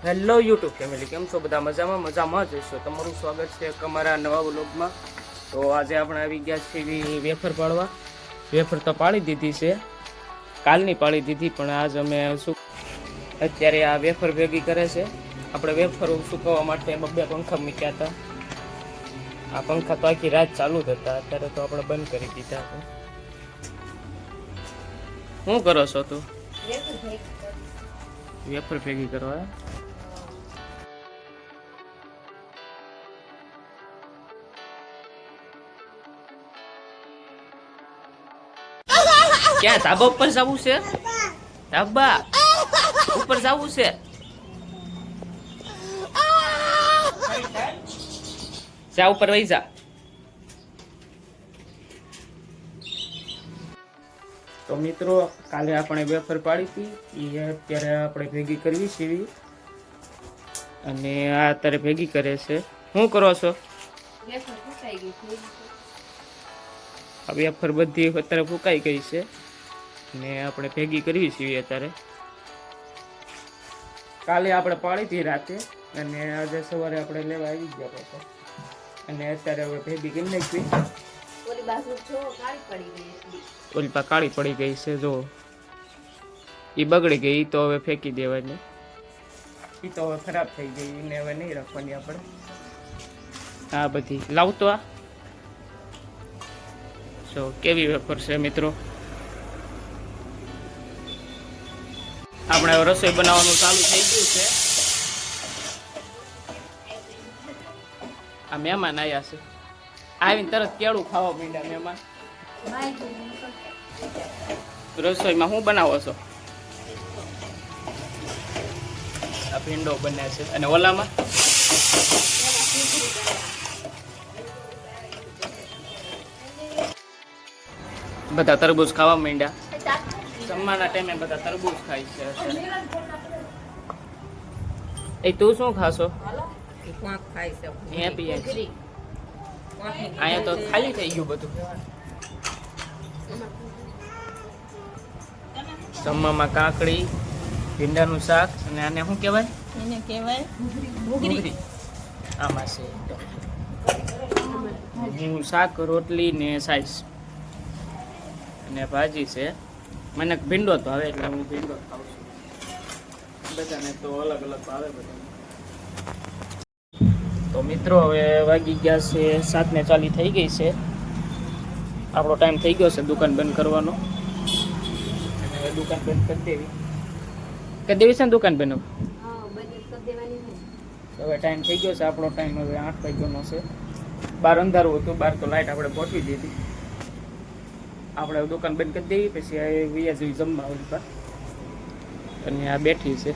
Hello YouTube family, કેમ છો બધા? મજામાં જ હશો. તમારું સ્વાગત છે અમારા નવા વ્લોગમાં. તો આજે આપણે આવી ગયા છીએ વેફર પાડવા. વેફર તો પાડી દીધી છે, કાલની પાડી દીધી, પણ આજ અમે શું અત્યારે આ વેફર ભેગી કરે છે. આપણે વેફર સુકવવા માટે બબ્બે પંખા મૂક્યા હતા. આ પંખા તો આખી રાત ચાલુ જ હતા, અત્યારે તો આપણે બંધ કરી દીધા છે. શું કરો છો તું? વેફર ભેગી કરવા. ક્યાં ધાબા ઉપર જવું છે? ધાબા ઉપર જવું છે? જા ઉપર વહી જા. તો મિત્રો, કાલે આપણે વેફર પાડી હતી, એ અત્યારે આપણે ભેગી કરવી છે, અને આ અત્યારે ભેગી કરે છે. શું કરો છો? આ વેફર બધી અત્યારે ફૂંકાઈ ગઈ છે, ને આપણે ભેગી કરવી છીએ અત્યારે. કાલે આપણે પાડી હતી રાતે, અને આજે સવારે આપણે લેવા આવી ગયા હતા, અને અત્યારે હવે ભેગી કરી નાખી. ઓલી પા કાળી પડી ગઈ છે, જો એ બગડી ગઈ, તો હવે ફેંકી દેવાની. એ તો હવે ખરાબ થઈ ગઈ, એને હવે નહીં રાખવાની આપણે. આ બધી લાવતો આ જો કેવી વેફર છે મિત્રો. આપણે રસોઈ બનાવવાનું ચાલુ થઈ ગયું છે. આ મહેમાન આવ્યા છે, આવીને તરત કેળું ખાવા માંડ્યા મહેમાન. રસોઈમાં શું બનાવો છો? આ ભીંડો બને છે, અને ઓલામાં બધા તરબૂચ ખાવા માંડ્યા. જમવાના ટાઈમે બધા તરબૂચ ખાય છે. એ તું શું ખાશો? અહીંયા તો ખાલી થઈ ગયું બધું. જમવામાં કાકડી, ભીંડાનું શાક, અને આને શું કહેવાય? એને કહેવાય ઘૂઘરી. આમાં છે શાક, રોટલી ને સાઈસ, અને ભાજી છે. મને ભીંડો તો આવે એટલે હું ભીંડો ખાઉં છું. બધાને તો અલગ અલગ ભાવે બધાને. તો મિત્રો, હવે વાગી ગયા છે 7:40 થઈ ગઈ છે. આપણો ટાઈમ થઈ ગયો છે દુકાન બંધ કરવાનો. હવે દુકાન બંધ કરી દેવી. કરી દેવી છે ને દુકાન બંધ? હવે ટાઈમ થઈ ગયો છે આપણો. ટાઈમ હવે 8 વાગ્યાનો છે. બહાર અંધારું હતું, બહાર તો લાઈટ આપણે ગોઠવી દીધી. આપણે દુકાન બંધ કરી દેવી, પછી આ વિયા જેવી જમવા ઓલી પર, અને આ બેઠી છે.